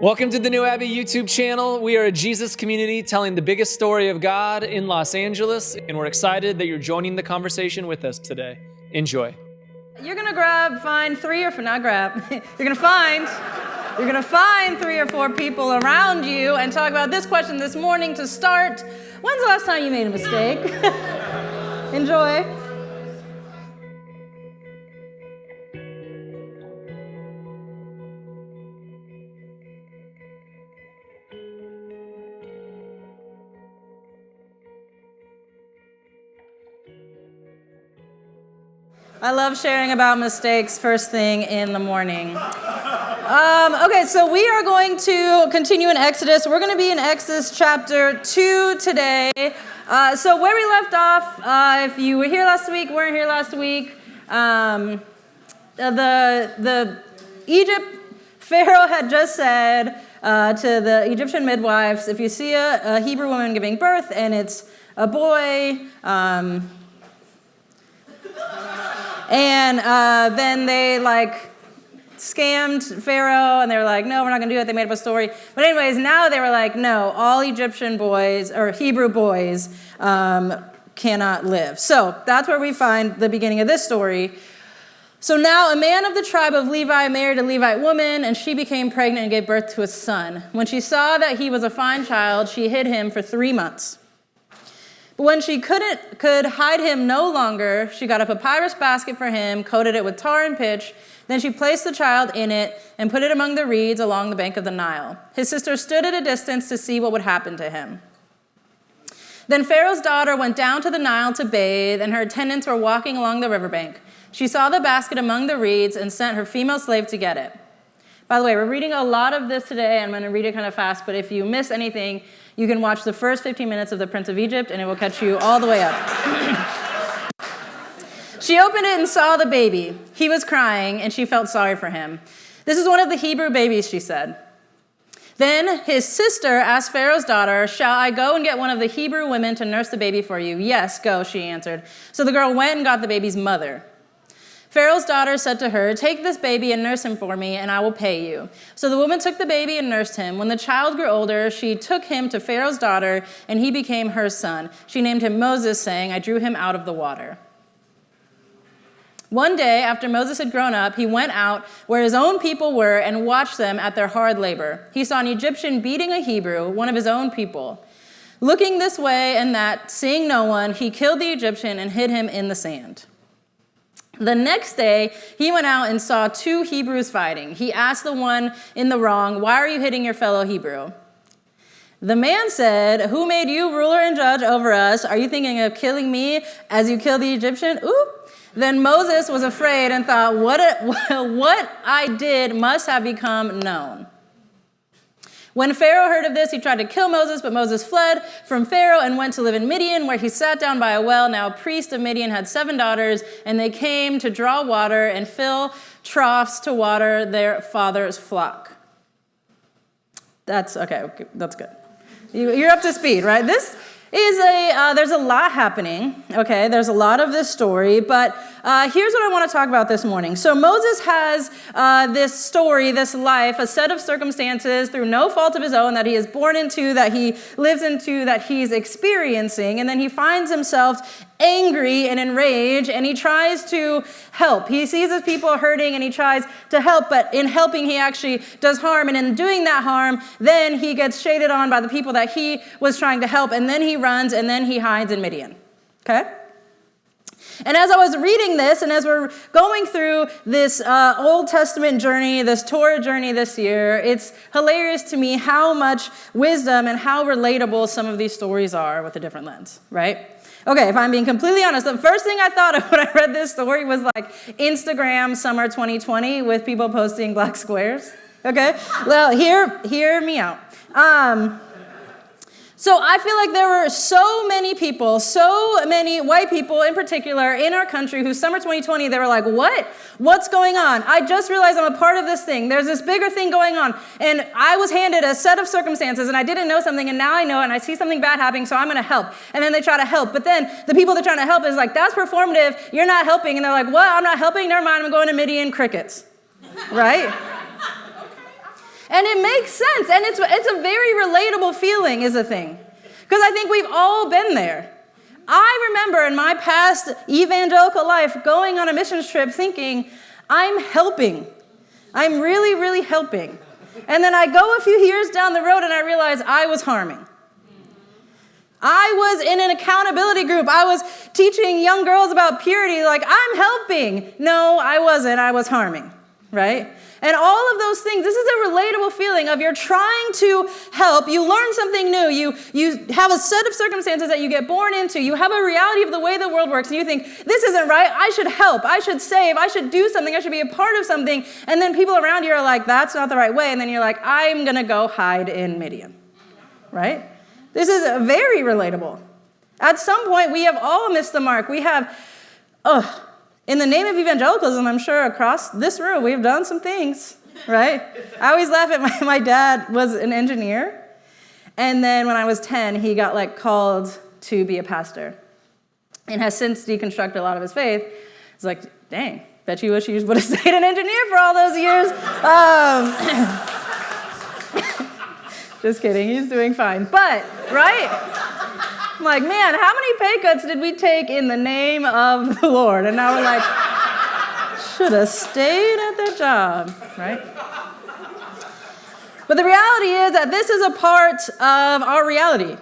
Welcome to the New Abbey YouTube channel. We are a Jesus community telling the biggest story of God in Los Angeles, and we're excited that you're joining the conversation with us today. Enjoy. You're gonna find three or four, not grab, you're gonna find 3 or 4 people around you and talk about this question this morning to start. When's the last time you made a mistake? Enjoy. I love sharing about mistakes first thing in the morning. Okay, so we are going to continue in Exodus. We're going to be in Exodus chapter 2 today. So where we left off, if you were here last week, weren't here last week, the Egypt Pharaoh had just said to the Egyptian midwives, if you see a Hebrew woman giving birth and it's a boy, and then they scammed Pharaoh, and they were like, no, we're not going to do it. They made up a story. But anyways, now they were like, no, all Egyptian boys, or Hebrew boys, cannot live. So that's where we find the beginning of this story. So now a man of the tribe of Levi married a Levite woman, and she became pregnant and gave birth to a son. When she saw that he was a fine child, she hid him for 3 months. But when she could hide him no longer, she got a papyrus basket for him, coated it with tar and pitch. Then she placed the child in it and put it among the reeds along the bank of the Nile. His sister stood at a distance to see what would happen to him. Then Pharaoh's daughter went down to the Nile to bathe, and her attendants were walking along the riverbank. She saw the basket among the reeds and sent her female slave to get it. By the way, we're reading a lot of this today. I'm going to read it kind of fast, but if you miss anything, you can watch the first 15 minutes of The Prince of Egypt, and it will catch you all the way up. She opened it and saw the baby. He was crying, and she felt sorry for him. This is one of the Hebrew babies, she said. Then his sister asked Pharaoh's daughter, shall I go and get one of the Hebrew women to nurse the baby for you? Yes, go, she answered. So the girl went and got the baby's mother. Pharaoh's daughter said to her, take this baby and nurse him for me, and I will pay you. So the woman took the baby and nursed him. When the child grew older, she took him to Pharaoh's daughter, and he became her son. She named him Moses, saying, I drew him out of the water. One day, after Moses had grown up, he went out where his own people were and watched them at their hard labor. He saw an Egyptian beating a Hebrew, one of his own people. Looking this way and that, seeing no one, he killed the Egyptian and hid him in the sand. The next day, he went out and saw 2 Hebrews fighting. He asked the one in the wrong, why are you hitting your fellow Hebrew? The man said, who made you ruler and judge over us? Are you thinking of killing me as you killed the Egyptian? Oop. Then Moses was afraid and thought, what I did must have become known. When Pharaoh heard of this, he tried to kill Moses, but Moses fled from Pharaoh and went to live in Midian, where he sat down by a well. Now a priest of Midian had 7 daughters, and they came to draw water and fill troughs to water their father's flock. That's okay, that's good. You're up to speed, right? This is there's a lot happening, okay? There's a lot of this story, but here's what I want to talk about this morning. So Moses has this story, this life, a set of circumstances through no fault of his own that he is born into, that he lives into, that he's experiencing, and then he finds himself angry and enraged, and he tries to help. He sees his people hurting, and he tries to help, but in helping, he actually does harm, and in doing that harm, then he gets shaded on by the people that he was trying to help, and then he runs, and then he hides in Midian, okay? And as I was reading this, and as we're going through this Old Testament journey, this Torah journey this year, it's hilarious to me how much wisdom and how relatable some of these stories are with a different lens, right? Okay, if I'm being completely honest, the first thing I thought of when I read this story was Instagram summer 2020 with people posting black squares, okay? Well, hear me out. So I feel like there were so many people, so many white people in particular in our country who summer 2020, they were like, what? What's going on? I just realized I'm a part of this thing. There's this bigger thing going on. And I was handed a set of circumstances and I didn't know something and now I know and I see something bad happening, so I'm going to help. And then they try to help. But then the people they're trying to help is like, that's performative. You're not helping. And they're like, what? I'm not helping. Never mind. I'm going to Midian crickets. Right? And it makes sense. And it's a very relatable feeling is a thing. Because I think we've all been there. I remember in my past evangelical life going on a missions trip thinking, I'm helping. I'm really, really helping. And then I go a few years down the road and I realize I was harming. I was in an accountability group. I was teaching young girls about purity, like, I'm helping. No, I wasn't. I was harming, right? And all of those things, this is a relatable feeling of you're trying to help. You learn something new. You have a set of circumstances that you get born into. You have a reality of the way the world works, and you think, this isn't right. I should help. I should save. I should do something. I should be a part of something. And then people around you are like, that's not the right way. And then you're like, I'm going to go hide in Midian, right? This is very relatable. At some point, we have all missed the mark. We have, in the name of evangelicalism, I'm sure across this room, we've done some things, right? I always laugh at my dad was an engineer. And then when I was 10, he got called to be a pastor and has since deconstructed a lot of his faith. It's like, dang, bet you wish you would have stayed an engineer for all those years. Just kidding, he's doing fine. But, right? I'm like, man, how many pay cuts did we take in the name of the Lord? And now we're like, should have stayed at their job, right? But the reality is that this is a part of our reality,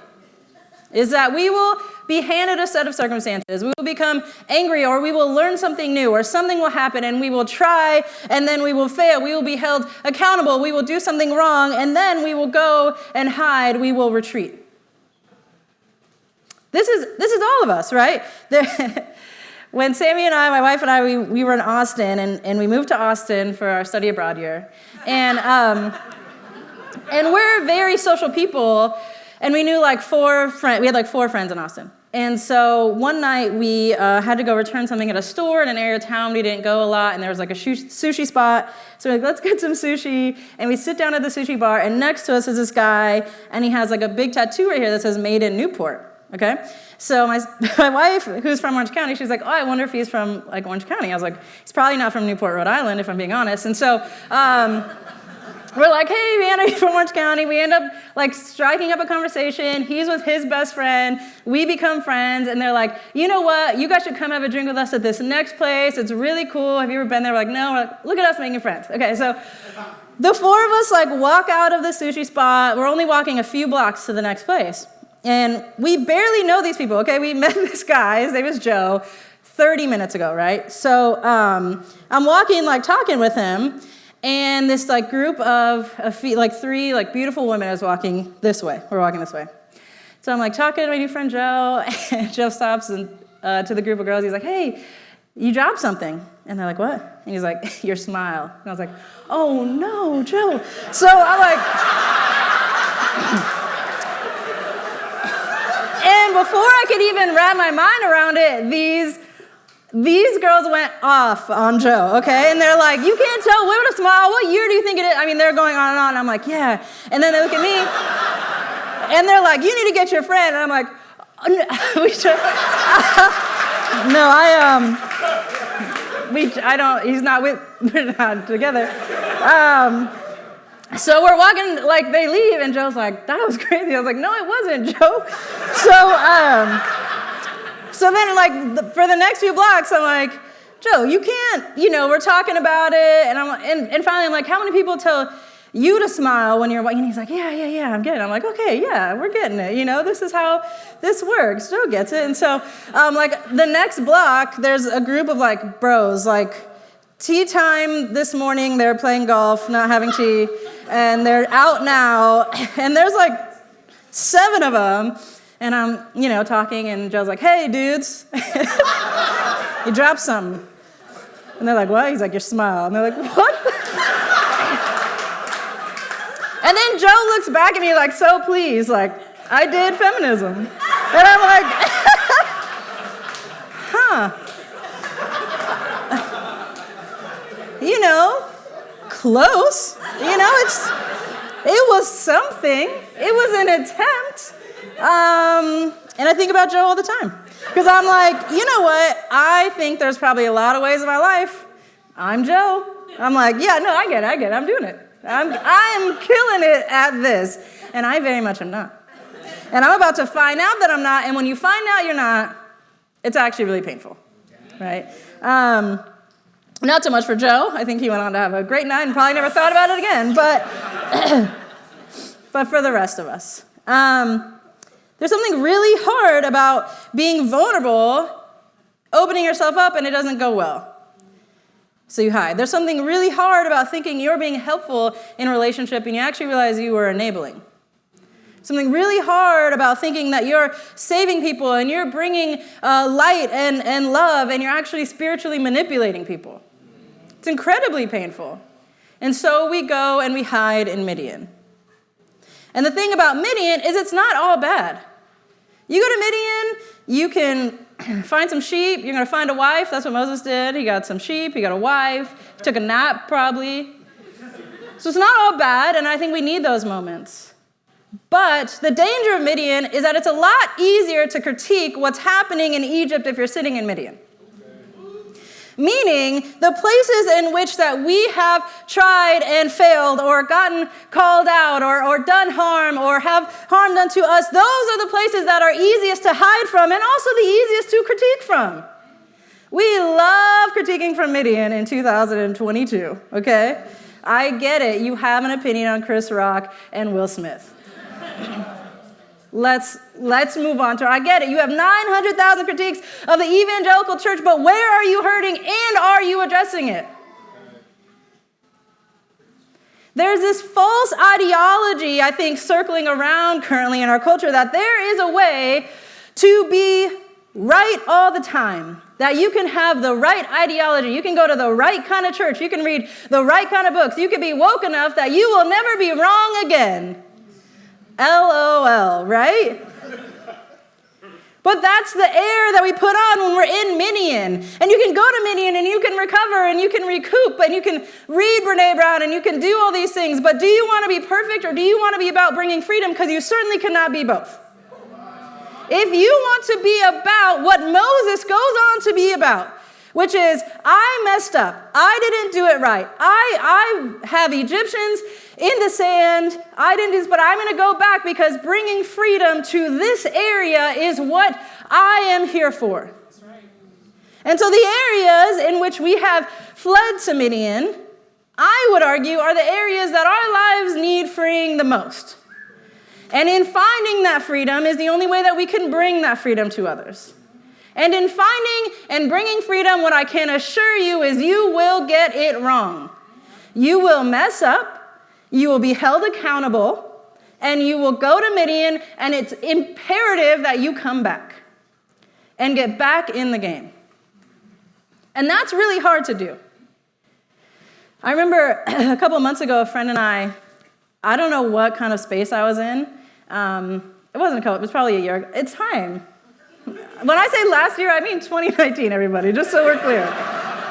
is that we will be handed a set of circumstances. We will become angry, or we will learn something new, or something will happen, and we will try, and then we will fail. We will be held accountable. We will do something wrong, and then we will go and hide. We will retreat. This is all of us, right? When Sammy and I, my wife and I, we were in Austin, and we moved to Austin for our study abroad year. And we're very social people, and we knew four friends. We had 4 friends in Austin. And so one night we had to go return something at a store in an area of town we didn't go a lot, and there was a sushi spot. So we're like, let's get some sushi. And we sit down at the sushi bar, and next to us is this guy, and he has a big tattoo right here that says Made in Newport. Okay? So my wife, who's from Orange County, she's like, oh, I wonder if he's from Orange County. I was like, he's probably not from Newport, Rhode Island, if I'm being honest. And so we're like, hey, man, are you from Orange County? We end up striking up a conversation. He's with his best friend. We become friends. And they're like, you know what? You guys should come have a drink with us at this next place. It's really cool. Have you ever been there? We're like, no. We're like, look at us making friends. Okay, so the 4 of us walk out of the sushi spot. We're only walking a few blocks to the next place. And we barely know these people, okay? We met this guy. His name is Joe 30 minutes ago, right? So I'm walking, talking with him. And this group of 3 beautiful women is walking this way. We're walking this way. So I'm talking to my new friend Joe, and Joe stops and to the group of girls. He's like, hey, you dropped something. And they're like, what? And he's like, your smile. And I was like, oh no, Joe. So I'm and before I could even wrap my mind around it, these girls went off on Joe, okay? And they're like, you can't tell women to smile. What year do you think it is? I mean, they're going on and on. I'm like, yeah. And then they look at me, and they're like, you need to get your friend. And I'm like, oh, no, he's not with, we're not together. So we're walking, they leave, and Joe's like, that was crazy. I was like, no, it wasn't, Joe. So then, for the next few blocks, I'm like, Joe, you can't, we're talking about it, and finally I'm like, how many people tell you to smile when you're walking? And he's like, yeah, I'm getting it. I'm like, okay, yeah, we're getting it. This is how this works. Joe gets it. And so, the next block, there's a group of, bros, tea time this morning, they're playing golf, not having tea, and they're out now, and there's 7 of them, and I'm, talking, and Joe's like, hey, dudes, you dropped something. And they're like, what? He's like, your smile. And they're like, what? And then Joe looks back at me so pleased, I did feminism. And I'm like, huh. Close. It was something. It was an attempt. And I think about Joe all the time. Because I'm like, you know what? I think there's probably a lot of ways in my life. I'm Joe. I'm like, yeah, no, I get it. I'm doing it. I'm killing it at this. And I very much am not. And I'm about to find out that I'm not. And when you find out you're not, it's actually really painful, right? Not so much for Joe. I think he went on to have a great night and probably never thought about it again. But for the rest of us. There's something really hard about being vulnerable, opening yourself up, and it doesn't go well. So you hide. There's something really hard about thinking you're being helpful in a relationship and you actually realize you were enabling. Something really hard about thinking that you're saving people and you're bringing light and love and you're actually spiritually manipulating people. It's incredibly painful. And so we go and we hide in Midian. And the thing about Midian is it's not all bad. You go to Midian, you can find some sheep, you're going to find a wife. That's what Moses did. He got some sheep, he got a wife, he took a nap probably. So it's not all bad, and I think we need those moments. But the danger of Midian is that it's a lot easier to critique what's happening in Egypt if you're sitting in Midian. Meaning, the places in which that we have tried and failed or gotten called out or done harm or have harm done to us, those are the places that are easiest to hide from and also the easiest to critique from. We love critiquing from Midian in 2022, okay? I get it. You have an opinion on Chris Rock and Will Smith. Let's move on to, I get it. You have 900,000 critiques of the evangelical church, but where are you hurting and are you addressing it? There's this false ideology, I think, circling around currently in our culture that there is a way to be right all the time, that you can have the right ideology, you can go to the right kind of church, you can read the right kind of books, you can be woke enough that you will never be wrong again. LOL, right? But that's the air that we put on when we're in Midian. And you can go to Midian and you can recover and you can recoup and you can read Brené Brown and you can do all these things. But do you want to be perfect or do you want to be about bringing freedom? Because you certainly cannot be both. If you want to be about what Moses goes on to be about, which is, I messed up. I didn't do it right. I have Egyptians in the sand. I didn't do this, but I'm going to go back because bringing freedom to this area is what I am here for. That's right. And so the areas in which we have fled to Midian, I would argue, are the areas that our lives need freeing the most. And in finding that freedom is the only way that we can bring that freedom to others. And in finding and bringing freedom, what I can assure you is you will get it wrong. You will mess up, you will be held accountable, and you will go to Midian, and it's imperative that you come back and get back in the game. And that's really hard to do. I remember a couple of months ago, a friend and I don't know what kind of space I was in. It wasn't a couple, it was probably a year ago. It's time. When I say last year, I mean 2019, everybody, just so we're clear.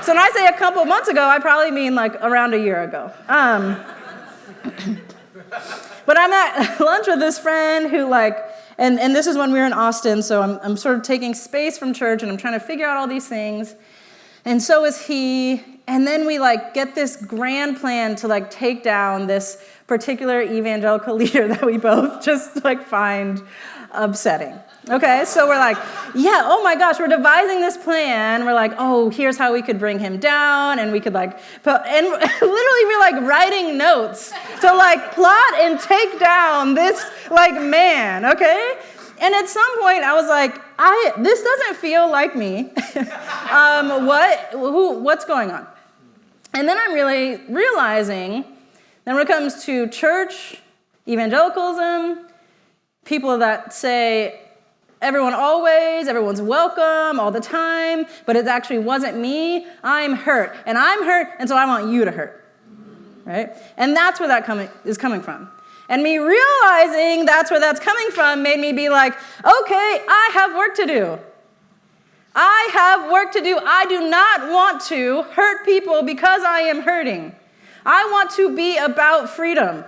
So when I say a couple months ago, I probably mean like around a year ago. But I'm at lunch with this friend who and this is when we were in Austin, so I'm sort of taking space from church and I'm trying to figure out all these things. And so is he. And then we get this grand plan to take down this particular evangelical leader that we both just find upsetting. Okay, so we're yeah, oh my gosh, we're devising this plan. We're oh, here's how we could bring him down, and we could and literally we're writing notes to plot and take down this man, okay? And at some point I was this doesn't feel like me. What's going on? And then I'm really realizing that when it comes to church, evangelicalism, people that say, everyone always, everyone's welcome all the time, but it actually wasn't me. I'm hurt, and so I want you to hurt, right? And that's where that is coming from. And me realizing that's where that's coming from made me be okay, I have work to do. I have work to do. I do not want to hurt people because I am hurting. I want to be about freedom.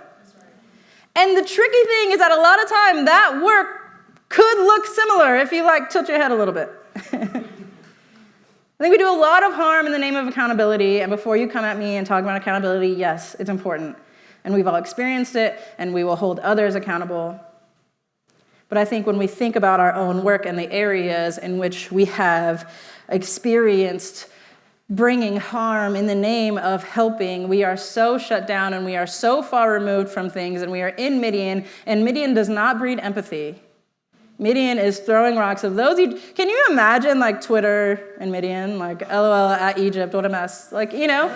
And the tricky thing is that a lot of time that work could look similar if you tilt your head a little bit. I think we do a lot of harm in the name of accountability, and before you come at me and talk about accountability, yes, it's important. And we've all experienced it, and we will hold others accountable. But I think when we think about our own work and the areas in which we have experienced bringing harm in the name of helping, we are so shut down and we are so far removed from things, and we are in Midian, and Midian does not breed empathy. Midian is throwing rocks. Can you imagine like Twitter and Midian, like LOL at Egypt, what a mess, like, you know?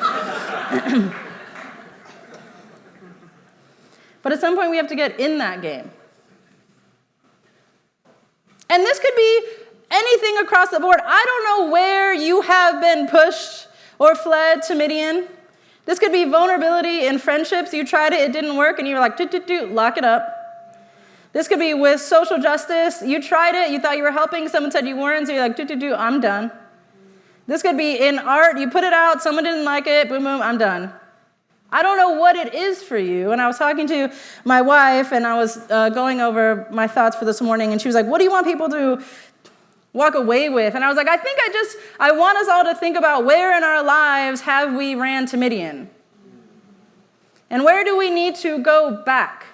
But at some point we have to get in that game. And this could be anything across the board. I don't know where you have been pushed or fled to Midian. This could be vulnerability in friendships. You tried it didn't work, and you were like, lock it up. This could be with social justice. You tried it, you thought you were helping, someone said you weren't, so you're like, I'm done. This could be in art. You put it out, someone didn't like it, boom, boom, I'm done. I don't know what it is for you. And I was talking to my wife, and I was going over my thoughts for this morning, and she was like, what do you want people to walk away with? And I was like, I want us all to think about where in our lives have we ran to Midian? And where do we need to go back?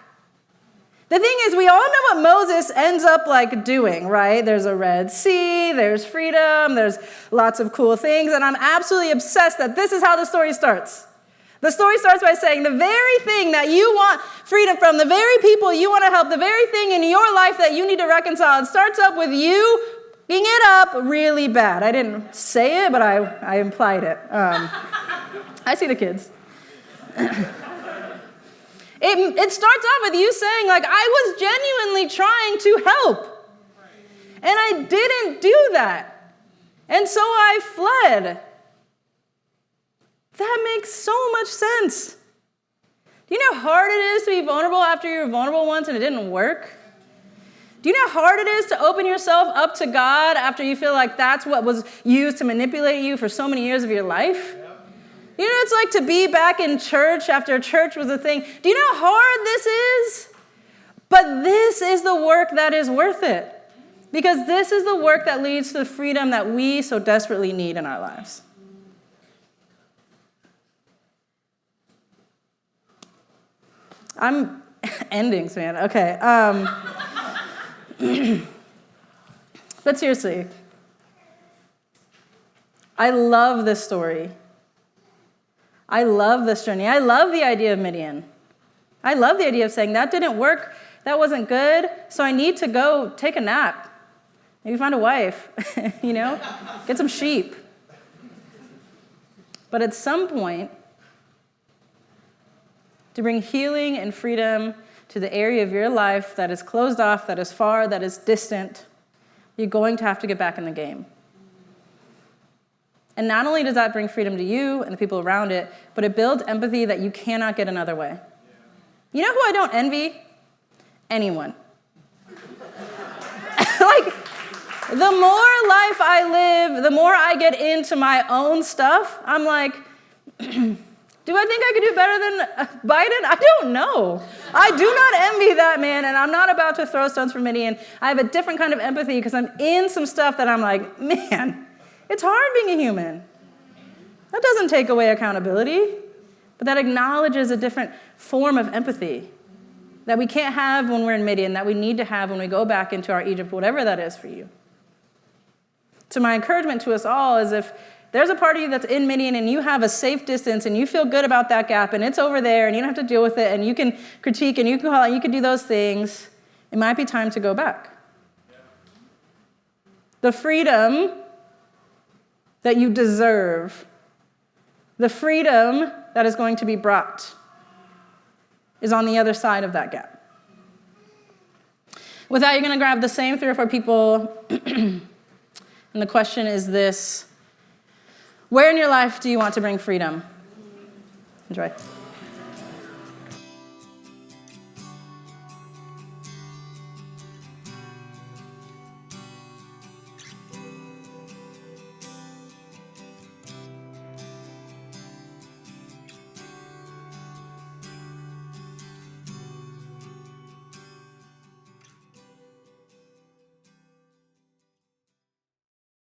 The thing is, we all know what Moses ends up like doing, right? There's a Red Sea, there's freedom, there's lots of cool things, and I'm absolutely obsessed that this is how the story starts. The story starts by saying the very thing that you want freedom from, the very people you want to help, the very thing in your life that you need to reconcile, it starts up with you being it up really bad. I didn't say it, but I implied it. I see the kids. It starts off with you saying, like, I was genuinely trying to help, and I didn't do that, and so I fled. That makes so much sense. Do you know how hard it is to be vulnerable after you were vulnerable once and it didn't work? Do you know how hard it is to open yourself up to God after you feel like that's what was used to manipulate you for so many years of your life? You know what it's like to be back in church after church was a thing? Do you know how hard this is? But this is the work that is worth it. Because this is the work that leads to the freedom that we so desperately need in our lives. I'm endings, man. Okay. But seriously, I love this story. I love this journey. I love the idea of Midian. I love the idea of saying, that didn't work, that wasn't good, so I need to go take a nap. Maybe find a wife, you know? Get some sheep. But at some point, to bring healing and freedom to the area of your life that is closed off, that is far, that is distant, you're going to have to get back in the game. And not only does that bring freedom to you and the people around it, but it builds empathy that you cannot get another way. You know who I don't envy? Anyone. Like, the more life I live, the more I get into my own stuff, I'm like, do I think I could do better than Biden? I don't know. I do not envy that man, and I'm not about to throw stones for Midian. I have a different kind of empathy because I'm in some stuff that I'm like, man, it's hard being a human. That doesn't take away accountability, but that acknowledges a different form of empathy that we can't have when we're in Midian, that we need to have when we go back into our Egypt, whatever that is for you. So my encouragement to us all is if there's a part of you that's in Midian and you have a safe distance and you feel good about that gap and it's over there and you don't have to deal with it and you can critique and you can call and you can do those things, it might be time to go back. The freedom that you deserve, the freedom that is going to be brought, is on the other side of that gap. With that, you're going to grab the same 3 or 4 people, and the question is this: where in your life do you want to bring freedom? Enjoy.